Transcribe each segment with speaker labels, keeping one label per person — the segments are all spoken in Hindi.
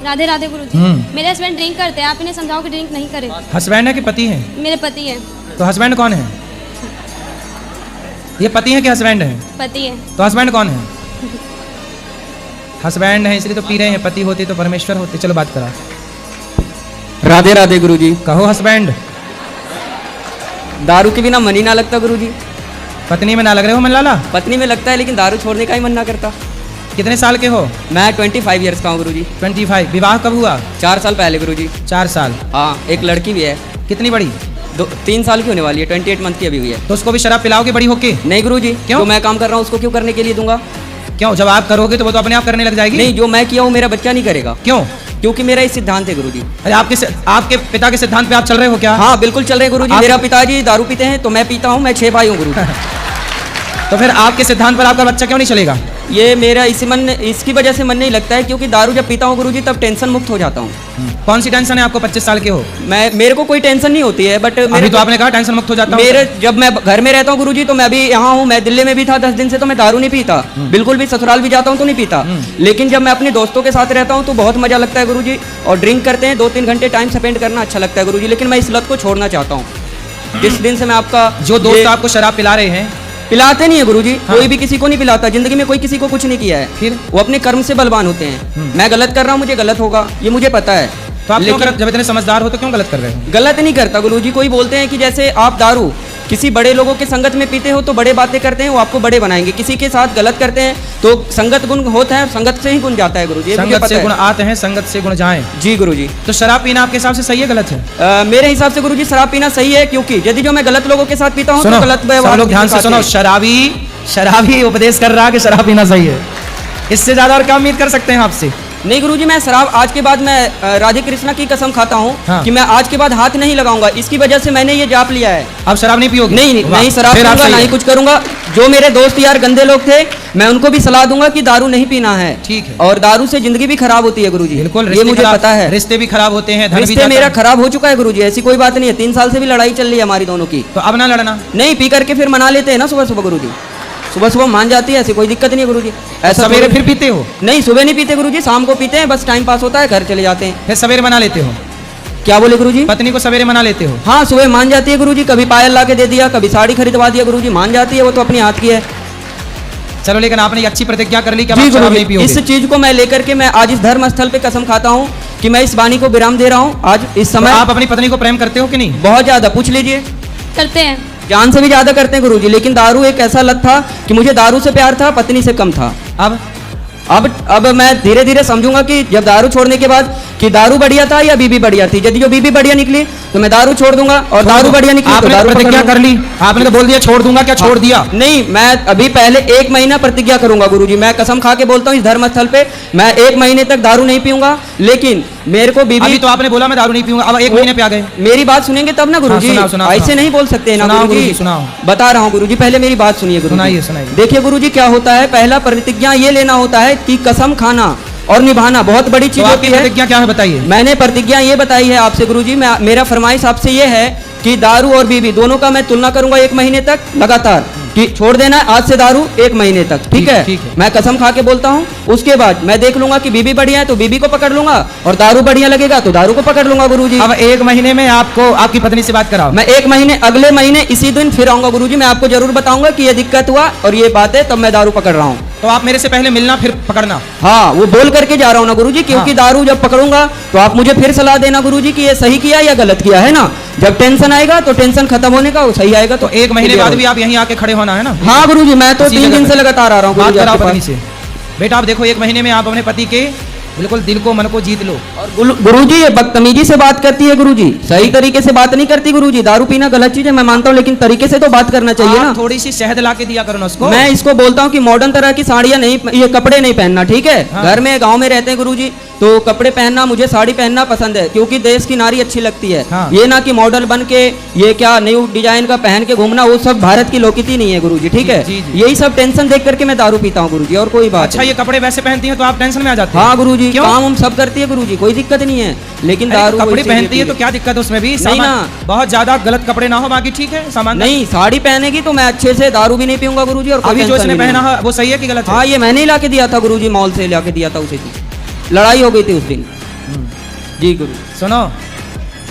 Speaker 1: राधे राधे गुरुजी। मेरे हस्बैंड ड्रिंक करते हैं, आप इन्हें समझाओ कि ड्रिंक नहीं करें।
Speaker 2: हस्बैंड है कि पति है?
Speaker 1: मेरे पति हैं।
Speaker 2: तो हस्बैंड कौन है? ये पति है कि हस्बैंड है?
Speaker 1: पति है।
Speaker 2: तो हस्बैंड कौन है? हस्बैंड है इसलिए तो पी रहे हैं, पति होते तो परमेश्वर होते। चलो बात करा।
Speaker 3: राधे राधे गुरुजी।
Speaker 2: कहो हस्बैंड।
Speaker 3: दारू के बिना मन ही ना लगता गुरुजी।
Speaker 2: पत्नी में ना लग रहे हो मन लाला?
Speaker 3: पत्नी में लगता है लेकिन दारू छोड़ने का ही मन ना करता।
Speaker 2: कितने साल के हो?
Speaker 3: मैं 25 ईयर्स का हूँ गुरुजी।
Speaker 2: 25। विवाह कब हुआ?
Speaker 3: 4 साल पहले गुरुजी।
Speaker 2: 4 साल।
Speaker 3: हाँ, एक लड़की भी है।
Speaker 2: कितनी बड़ी?
Speaker 3: 3 साल की होने वाली है, 28 मंथ की अभी हुई है।
Speaker 2: तो उसको भी शराब पिलाओगे बड़ी होके?
Speaker 3: नहीं गुरुजी।
Speaker 2: क्यों?
Speaker 3: जो मैं काम कर रहा हूँ उसको क्यों करने के लिए दूंगा?
Speaker 2: क्यों? जब आप करोगे तो वो तो अपने आप करने लग जाएगी।
Speaker 3: नहीं, जो मैं किया हूँ मेरा बच्चा नहीं करेगा।
Speaker 2: क्यों?
Speaker 3: क्योंकि मेरा इस सिद्धांत है गुरुजी।
Speaker 2: अरे आपके पिता के सिद्धांत पे आप चल रहे हो क्या?
Speaker 3: हाँ बिल्कुल चल रहे हैं गुरुजी। मेरा पिताजी दारू पीते हैं तो मैं पीता हूँ, मैं 6 भाई हूँ गुरुजी।
Speaker 2: तो फिर आपके सिद्धांत पर आपका बच्चा क्यों नहीं चलेगा?
Speaker 3: ये मेरा इसकी वजह से मन नहीं लगता है, क्योंकि दारू जब पीता हूँ गुरुजी तब टेंशन मुक्त हो जाता हूँ।
Speaker 2: कौन सी टेंशन है आपको? 25 साल के हो।
Speaker 3: मेरे को कोई टेंशन नहीं होती है, बट
Speaker 2: अभी तो आपने कहा टेंशन मुक्त हो जाता हूँ।
Speaker 3: जब मैं घर में रहता हूँ गुरुजी तो मैं अभी यहाँ हूँ, मैं दिल्ली में भी था 10 दिन से, तो मैं दारू नहीं पीता बिल्कुल भी। ससुराल भी जाता हूँ तो नहीं पीता। लेकिन जब मैं अपने दोस्तों के साथ रहता हूँ तो बहुत मजा लगता है गुरुजी। और ड्रिंक करते हैं, 2-3 घंटे टाइम स्पेंड करना अच्छा लगता है गुरुजी। लेकिन मैं इस लत को छोड़ना चाहता हूँ। जिस दिन से मैं आपका
Speaker 2: जो दोस्त आपको शराब पिला रहे हैं,
Speaker 3: पिलाते नहीं है गुरुजी।
Speaker 2: हाँ।
Speaker 3: कोई भी किसी को नहीं पिलाता, जिंदगी में कोई किसी को कुछ नहीं किया है।
Speaker 2: फिर
Speaker 3: वो अपने कर्म से बलवान होते हैं। मैं गलत कर रहा हूँ, मुझे गलत होगा, ये मुझे पता है।
Speaker 2: तो आप क्यों जब इतने समझदार हो तो क्यों गलत कर रहे हो?
Speaker 3: गलत नहीं करता गुरुजी। कोई बोलते हैं कि जैसे आप दारू किसी बड़े लोगों के संगत में पीते हो तो बड़े बातें करते हैं, वो आपको बड़े बनाएंगे। किसी के साथ गलत करते हैं तो संगत गुण होता है, संगत से ही गुण जाता है गुरुजी।
Speaker 2: संगत से गुण आते हैं, संगत से गुण जाएं।
Speaker 3: जी गुरुजी।
Speaker 2: तो शराब पीना आपके हिसाब से सही है गलत है?
Speaker 3: मेरे हिसाब से गुरुजी शराब पीना सही है, क्योंकि यदि जो मैं गलत लोगों के साथ पीता हूँ तो गलत व्यवहार।
Speaker 2: लोग ध्यान से सुनो। शराबी उपदेश कर रहा है कि शराब पीना सही है। इससे ज्यादा और क्या उम्मीद कर सकते हैं आपसे?
Speaker 3: नहीं गुरुजी, मैं शराब आज के बाद मैं राधे कृष्णा की कसम खाता हूँ।
Speaker 2: हाँ।
Speaker 3: कि मैं आज के बाद हाथ नहीं लगाऊंगा। इसकी वजह से मैंने ये जाप लिया है।
Speaker 2: अब शराब नहीं पियोगे?
Speaker 3: नहीं शराब पीऊंगा, नहीं कुछ करूंगा। जो मेरे दोस्त यार गंदे लोग थे, मैं उनको भी सलाह दूंगा कि दारू नहीं पीना है।
Speaker 2: ठीक है।
Speaker 3: और दारू से जिंदगी भी खराब होती है गुरुजी।
Speaker 2: बिल्कुल,
Speaker 3: ये मुझे पता है।
Speaker 2: रिश्ते भी खराब होते हैं,
Speaker 3: रिश्ते मेरा खराब हो चुका है गुरुजी, ऐसी कोई बात नहीं है। 3 साल से भी लड़ाई चल रही है हमारी दोनों की।
Speaker 2: तो अब ना लड़ना।
Speaker 3: नहीं, पी करके फिर मना लेते हैं ना सुबह सुबह गुरुजी। सुबह सुबह मान जाती है, ऐसी कोई दिक्कत नहीं है गुरुजी। ऐसा
Speaker 2: सवेरे फिर पीते हो?
Speaker 3: नहीं, सुबह नहीं पीते गुरुजी, शाम को पीते हैं, बस टाइम पास होता है, घर चले जाते हैं।
Speaker 2: फिर सवेरे मना लेते हो?
Speaker 3: क्या बोले गुरुजी?
Speaker 2: पत्नी को सवेरे मना लेते हो?
Speaker 3: हाँ, सुबह मान जाती है गुरुजी। कभी पायल ला के दे दिया, कभी साड़ी खरीदवा दिया गुरुजी, मान जाती है, वो तो अपनी हाथ की है।
Speaker 2: चलो, लेकिन आपने ये अच्छी प्रतिज्ञा कर ली कि
Speaker 3: जी
Speaker 2: आप शराब नहीं
Speaker 3: गुरुजी,
Speaker 2: पियोगे।
Speaker 3: इस चीज को मैं लेकर के मैं आज इस धर्म स्थल पे कसम खाता हूँ कि मैं इस वाणी को विराम दे रहा हूँ आज इस समय।
Speaker 2: आप अपनी पत्नी को प्रेम करते हो कि नहीं?
Speaker 3: बहुत ज्यादा, पूछ लीजिए।
Speaker 1: करते हैं।
Speaker 3: जान से भी ज्यादा करते हैं गुरुजी। लेकिन दारू एक ऐसा लत था कि मुझे दारू से प्यार था, पत्नी से कम था। अब मैं धीरे धीरे समझूंगा कि जब दारू छोड़ने के बाद कि दारू बढ़िया था या बीबी बढ़िया थी। यदि जो बीबी बढ़िया निकली तो मैं दारू छोड़ दूंगा, और दारू बढ़िया निकली तो दारू
Speaker 2: प्रतिज्ञा कर ली। आपने तो बोल दिया छोड़ दूंगा, क्या छोड़ दिया?
Speaker 3: नहीं, मैं अभी पहले 1 महीना प्रतिज्ञा करूंगा गुरुजी। मैं कसम खा के बोलता हूँ इस धर्म स्थल पे, मैं 1 महीने तक दारू नहीं पीऊंगा। लेकिन मेरे को बीबी,
Speaker 2: अभी तो आपने बोला मैं दारू नहीं पीऊंगा, अब 1 महीने पे आ गए।
Speaker 3: मेरी बात सुनेंगे तब ना गुरुजी। ऐसे नहीं बोल सकते ना गुरुजी। बता रहा हूँ गुरुजी, पहले मेरी बात सुनिए गुरुजी। देखिए गुरुजी, क्या होता है, पहला प्रतिज्ञा ये लेना होता है कि कसम खाना और निभाना बहुत बड़ी चीज होती है।
Speaker 2: प्रतिज्ञा क्या है बताइए?
Speaker 3: मैंने प्रतिज्ञा ये बताई है आपसे गुरुजी। मेरा फरमाइश आपसे ये है कि दारू और बीबी दोनों का मैं तुलना करूंगा 1 महीने तक लगातार, कि छोड़ देना है आज से दारू 1 महीने तक। ठीक है? मैं कसम खा के बोलता हूँ। उसके बाद मैं देख लूंगा कि बीबी बढ़िया है तो बीबी को पकड़ लूंगा, और दारू बढ़िया लगेगा तो दारू को पकड़ लूंगा गुरुजी।
Speaker 2: अब 1 महीने में आपको आपकी पत्नी से बात कराओ।
Speaker 3: मैं 1 महीने, अगले महीने इसी दिन फिर आऊंगा गुरुजी। मैं आपको जरूर बताऊंगा कि ये दिक्कत हुआ और ये बात है, तब मैं दारू पकड़ रहा हूँ।
Speaker 2: तो आप मेरे से पहले मिलना फिर पकड़ना।
Speaker 3: हाँ, वो बोल करके जा रहा हूँ ना गुरुजी, क्योंकि
Speaker 2: हाँ।
Speaker 3: दारू जब पकड़ूंगा तो आप मुझे फिर सलाह देना गुरुजी कि ये सही किया या गलत किया, है ना। जब टेंशन आएगा तो टेंशन खत्म होने का, वो सही आएगा तो
Speaker 2: 1 महीने बाद भी आप यहीं आके खड़े होना है ना?
Speaker 3: हाँ गुरुजी, मैं तो 3 दिन से लगातार आ रहा हूँ।
Speaker 2: बात कराओ पत्नी से। बेटा आप देखो, 1 महीने में आप अपने पति के बिल्कुल दिल को मन को जीत लो।
Speaker 3: और गुरुजी ये बदतमीजी से बात करती है गुरुजी, सही तरीके से बात नहीं करती गुरुजी। दारू पीना गलत चीज है, मैं मानता हूँ, लेकिन तरीके से तो बात करना चाहिए ना।
Speaker 2: थोड़ी सी शहद ला के दिया करो ना उसको।
Speaker 3: मैं इसको बोलता हूँ कि मॉडर्न तरह की साड़ियाँ नहीं, ये कपड़े नहीं पहनना, ठीक है?
Speaker 2: हाँ।
Speaker 3: घर में गाँव में रहते हैं गुरुजी, तो कपड़े पहनना, मुझे साड़ी पहनना पसंद है, क्योंकि देश की नारी अच्छी लगती है।
Speaker 2: हाँ।
Speaker 3: ये ना कि मॉडल बन के ये क्या न्यू डिजाइन का पहन के घूमना, वो सब भारत की लोकती नहीं है गुरुजी। ठीक है? यही सब टेंशन देख करके मैं दारू पीता हूँ गुरुजी, और कोई बात।
Speaker 2: अच्छा, ये कपड़े वैसे पहनती है तो आप टेंशन में आ जाते हैं?
Speaker 3: हाँ गुरुजी, काम हम सब करती है गुरुजी, कोई दिक्कत नहीं है। लेकिन दारू
Speaker 2: कपड़े पहनती है तो क्या दिक्कत है उसमें भी?
Speaker 3: नहीं ना,
Speaker 2: बहुत ज्यादा गलत कपड़े ना हो, बाकी ठीक है सामान।
Speaker 3: नहीं, साड़ी पहनेगी तो मैं अच्छे से दारू भी नहीं पीऊंगा गुरुजी। और
Speaker 2: अभी जो इसने पहना है वो सही है कि गलत है?
Speaker 3: हाँ, ये मैंने ही ला के दिया था गुरुजी, मॉल से ला के दिया था उसे। लड़ाई हो गई थी उस दिन। जी गुरु।
Speaker 2: सुनो,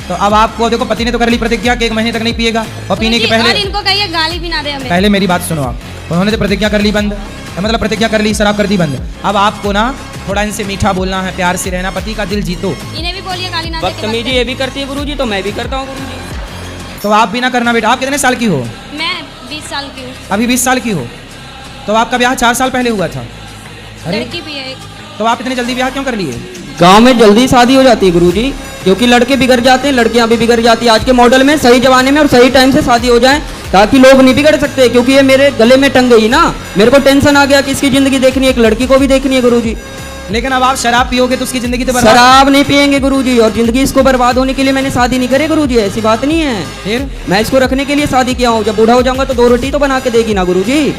Speaker 2: तो अब आपको देखो पति ने तो कर ली प्रतिज्ञा कि 1 महीने तक नहीं पिएगा और पीने के
Speaker 1: गुरुजी, और
Speaker 2: पहले
Speaker 1: इनको कहिए गाली भी ना दे हमें।
Speaker 2: पहले मेरी बात सुनो आप। उन्होंने तो प्रतिज्ञा कर ली बंद, मतलब प्रतिज्ञा कर ली, शराब कर दी बंद। अब आपको ना थोड़ा इनसे मीठा बोलना है, प्यार से रहना, पति का दिल जीतो।
Speaker 1: इन्हें भी बोलिए गाली ना दे के
Speaker 3: बदतमीजी
Speaker 1: मत
Speaker 3: ये भी करती है गुरुजी, तो मैं भी करता हूँ गुरुजी।
Speaker 2: तो आप भी ना करना बेटा। आप कितने साल की हो?
Speaker 1: करें। मैं 20 साल की हूँ।
Speaker 2: अभी 20 साल की हो, तो आपका ब्याह 4 साल पहले हुआ था। अरे
Speaker 1: लड़की भी है एक।
Speaker 2: तो आप इतने जल्दी ब्याह क्यों कर लिए?
Speaker 3: गांव में जल्दी शादी हो जाती है गुरुजी, क्योंकि लड़के बिगड़ जाते हैं, लड़कियां भी बिगड़ जाती है। आज के मॉडल में सही जमाने में और सही टाइम से शादी हो जाए, ताकि लोग नहीं बिगड़ सकते। क्योंकि ये मेरे गले में टंग गई ना, मेरे को टेंशन आ गया कि इसकी जिंदगी देखनी है, एक लड़की को भी देखनी है गुरुजी।
Speaker 2: लेकिन अब आप शराब पियोगे तो उसकी जिंदगी तो बर्बाद।
Speaker 3: शराब नहीं पियेंगे गुरुजी, और जिंदगी इसको बर्बाद होने के लिए मैंने शादी नहीं करी गुरुजी, ऐसी बात नहीं है।
Speaker 2: फिर
Speaker 3: मैं इसको रखने के लिए शादी किया हूँ। जब बूढ़ा हो जाऊंगा तो 2 रोटी तो बना के देगी ना गुरुजी।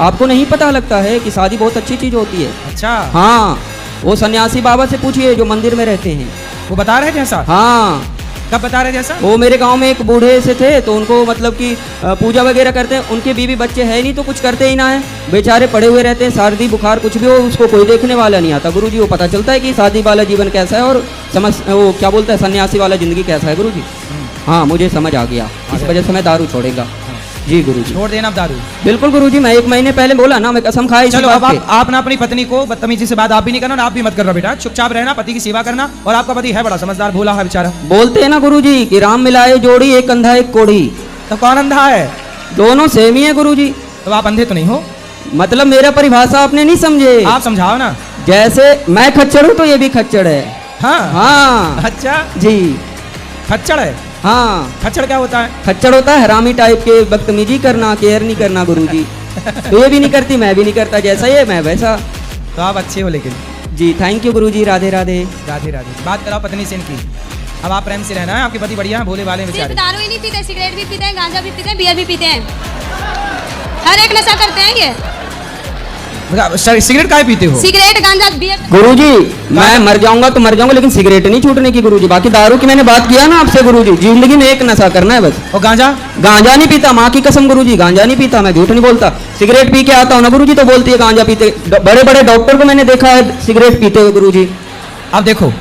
Speaker 3: आपको नहीं पता लगता है कि शादी बहुत अच्छी चीज होती है।
Speaker 2: अच्छा,
Speaker 3: हाँ, वो सन्यासी बाबा से पूछिए जो मंदिर में रहते हैं।
Speaker 2: वो बता रहे थे ऐसा?
Speaker 3: हाँ,
Speaker 2: कब बता रहे थे ऐसा?
Speaker 3: वो मेरे गांव में एक बूढ़े से थे, तो उनको मतलब कि पूजा वगैरह करते हैं। उनके बीवी बच्चे है नहीं, तो कुछ करते ही ना है, बेचारे पड़े हुए रहते हैं। सर्दी बुखार कुछ भी हो, उसको कोई देखने वाला नहीं आता गुरुजी। वो पता चलता है कि शादी वाला जीवन कैसा है और वो क्या बोलता है, सन्यासी वाला जिंदगी कैसा है गुरुजी। हाँ, मुझे समझ आ गया, इस वजह से मैं दारू छोड़ेगा। जी गुरुजी।
Speaker 2: छोड़ देना आप दारू।
Speaker 3: बिल्कुल गुरुजी, मैं 1 महीने पहले बोला ना, मैं कसम खाई।
Speaker 2: चलो अब आप ना अपनी पत्नी को बदतमीजी से बात आप भी नहीं करना, आप भी मत करना बेटा। चुपचाप रहना, पति की सेवा करना। और आपका पति है बड़ा समझदार, भोला है बेचारा।
Speaker 3: बोलते हैं ना गुरुजी कि राम मिलाए जोड़ी, एक अंधा एक कोढ़ी।
Speaker 2: तो कौन अंधा है?
Speaker 3: दोनों सेम ही है गुरुजी।
Speaker 2: तो आप अंधे तो नहीं हो?
Speaker 3: मतलब मेरा परिभाषा आपने नहीं समझे।
Speaker 2: आप समझाओ ना।
Speaker 3: जैसे मैं खच्चर हूँ तो ये भी खच्चर है।
Speaker 2: हाँ
Speaker 3: हाँ
Speaker 2: अच्छा,
Speaker 3: जी,
Speaker 2: खच्चड़ है।
Speaker 3: हाँ,
Speaker 2: खच्चड़ क्या होता है?
Speaker 3: खच्चर होता है हरामी टाइप के, बदतमीजी करना, केयर नहीं करना गुरुजी। तो ये भी नहीं करती, मैं भी नहीं करता, जैसा ये मैं वैसा।
Speaker 2: तो आप अच्छे हो लेकिन।
Speaker 3: जी थैंक यू गुरुजी, राधे राधे।
Speaker 2: राधे राधे। बात कराओ पत्नी से इनकी। अब आप प्रेम से रहना है, आपके पति बढ़िया है, भोले वाले हैं
Speaker 1: सिर्फ
Speaker 2: बेचारे।
Speaker 1: दारू ही नहीं पीते, सिगरेट भी पीते हैं, गांजा भी पीते हैं, बियर भी पीते हैं। हर एक नशा करते हैं ये।
Speaker 2: सिगरेट काहे पीते हो?
Speaker 1: सिगरेट, गांजा, बियर।
Speaker 3: गुरुजी मैं मर जाऊंगा तो मर जाऊंगा, लेकिन सिगरेट नहीं छूटने की गुरुजी। बाकी दारू की मैंने बात किया ना आपसे गुरुजी, जिंदगी में एक नशा करना है बस।
Speaker 2: और गांजा?
Speaker 3: गांजा नहीं पीता, माँ की कसम गुरुजी, गांजा नहीं पीता, मैं झूठ नहीं बोलता। सिगरेट पी के आता हूँ ना गुरुजी, तो बोलती है गांजा पीते। बड़े बड़े डॉक्टर को मैंने देखा है सिगरेट पीते हुए गुरुजी।
Speaker 2: अब देखो,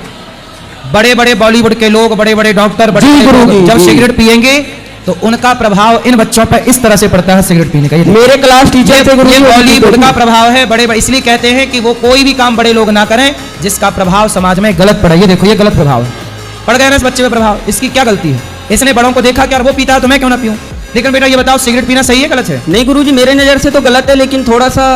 Speaker 2: बड़े बड़े बॉलीवुड के लोग, बड़े बड़े डॉक्टर, बड़े
Speaker 3: जी
Speaker 2: बड़े लोग
Speaker 3: गुरुजी,
Speaker 2: जब
Speaker 3: जी।
Speaker 2: सिगरेट पिएंगे तो उनका प्रभाव इन बच्चों पर इस तरह से पड़ता है सिगरेट पीने का। ये
Speaker 3: मेरे क्लास टीचर थे गुरुजी,
Speaker 2: बॉलीवुड का प्रभाव है। बड़े इसलिए कहते हैं कि वो कोई भी काम बड़े लोग ना करें जिसका प्रभाव समाज में गलत पड़े। ये देखो, ये गलत प्रभाव है, पड़ गया ना इस बच्चे पे प्रभाव। इसकी क्या गलती है? इसने बड़ों को देखा कि यार वो पीता है तो मैं क्यों ना पीऊं। लेकिन बेटा ये बताओ, सिगरेट पीना सही है गलत है?
Speaker 3: नहीं गुरुजी, मेरे नज़र से तो गलत है, लेकिन थोड़ा सा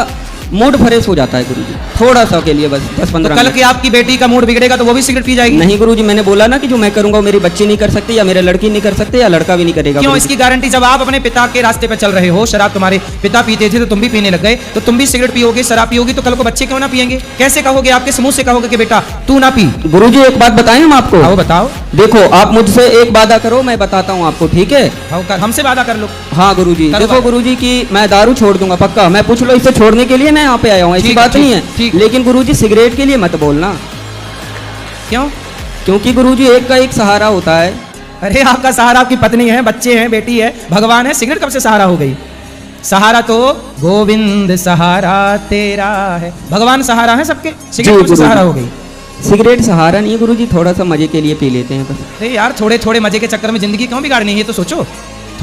Speaker 3: मूड फ्रेश हो जाता है गुरुजी, थोड़ा सा के लिए बस 10-15
Speaker 2: तो कल
Speaker 3: मिनट।
Speaker 2: की आपकी बेटी का मूड बिगड़ेगा तो वो भी सिगरेट पी जाएगी?
Speaker 3: नहीं गुरुजी, मैंने बोला ना कि जो मैं करूंगा वो मेरी बच्ची नहीं कर सकती, या मेरे लड़की नहीं कर सकते, या लड़का भी नहीं करेगा।
Speaker 2: क्यों?
Speaker 3: गुरुजी।
Speaker 2: इसकी गारंटी जब आप अपने पिता के रास्ते पे चल रहे हो, शराब तुम्हारे पिता पीते थे तो तुम भी पीने लग गए, तो तुम भी सिगरेट पियोगे, शराब पियोगी, तो कल को बच्चे क्यों ना पिएंगे? कैसे कहोगे? आपके समूह से कहोगे कि बेटा तू ना पी?
Speaker 3: गुरुजी एक बात बताएं हम आपको।
Speaker 2: आओ बताओ।
Speaker 3: देखो आप मुझसे एक वादा करो, मैं बताता हूँ आपको, ठीक है?
Speaker 2: हमसे वादा कर लो।
Speaker 3: हाँ गुरुजी,
Speaker 2: करो
Speaker 3: देखो
Speaker 2: बात।
Speaker 3: गुरुजी कि मैं दारू छोड़ दूंगा पक्का। मैं पूछ लो, इसे छोड़ने के लिए मैं यहाँ पे आया हूँ, ऐसी
Speaker 2: ठीक,
Speaker 3: बात
Speaker 2: ठीक,
Speaker 3: नहीं है।
Speaker 2: ठीक।
Speaker 3: लेकिन गुरुजी सिगरेट के लिए मत बोलना।
Speaker 2: क्यों?
Speaker 3: क्योंकि गुरुजी एक का एक सहारा होता है।
Speaker 2: अरे आपका सहारा आपकी पत्नी है, बच्चे हैं, बेटी है, भगवान है। सिगरेट कब से सहारा हो गई? सहारा तो गोविंद सहारा तेरा है, भगवान सहारा है सबके। सिगरेट कब से सहारा हो गई?
Speaker 3: सिगरेट सहारा नहीं है गुरुजी, थोड़ा सा मजे के लिए पी लेते हैं बस।
Speaker 2: अरे यार, थोड़े थोड़े मजे के चक्कर में जिंदगी क्यों बिगाड़नी है? ये तो सोचो,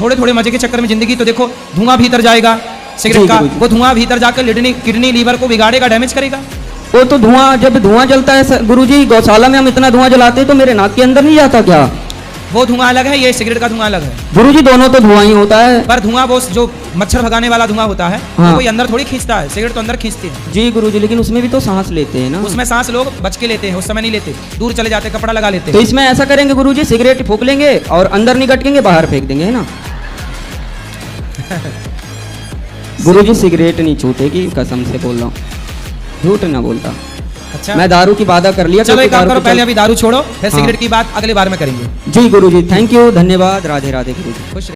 Speaker 2: थोड़े थोड़े मजे के चक्कर में जिंदगी, तो देखो धुआं भीतर जाएगा सिगरेट
Speaker 3: जी,
Speaker 2: का,
Speaker 3: गुरुजी।
Speaker 2: वो धुआं भीतर जाकर किडनी लीवर को बिगाड़ेगा, डैमेज करेगा।
Speaker 3: वो तो धुआं, जब धुआं जलता है गुरुजी, गौशाला में हम इतना धुआं जलाते हैं तो मेरे नाक के अंदर नहीं जाता क्या?
Speaker 2: वो धुआं अलग है, ये सिगरेट का धुआं अलग है।
Speaker 3: गुरुजी दोनों तो धुआं ही होता है।
Speaker 2: पर धुआं वो जो मच्छर भगाने वाला धुआं होता है,
Speaker 3: हाँ।
Speaker 2: वो कोई अंदर थोड़ी खींचता है, सिगरेट तो अंदर खींचती है।
Speaker 3: जी गुरुजी, लेकिन उसमें भी तो सांस लेते हैं ना।
Speaker 2: उसमें सांस लोग बच के लेते हैं, उस समय नहीं लेते, दूर चले जाते, कपड़ा लगा लेते
Speaker 3: तो
Speaker 2: हैं।
Speaker 3: इसमें ऐसा करेंगे गुरुजी, सिगरेट फूंक लेंगे और अंदर नहीं कटेंगे, बाहर फेंक देंगे, है ना? गुरुजी सिगरेट नहीं छूटेगी, कसम से बोल रहा हूँ, झूठ ना बोलता।
Speaker 2: अच्छा,
Speaker 3: मैं दारू की वादा कर लिया।
Speaker 2: चलो
Speaker 3: क्योंकि
Speaker 2: एक काम
Speaker 3: दारू
Speaker 2: करो,
Speaker 3: के
Speaker 2: पहले
Speaker 3: चल-
Speaker 2: अभी दारू छोड़ो, फिर
Speaker 3: हाँ।
Speaker 2: सिगरेट की बात अगले बार में करेंगे।
Speaker 3: जी गुरुजी, थैंक यू, धन्यवाद, राधे राधे गुरुजी।
Speaker 2: खुश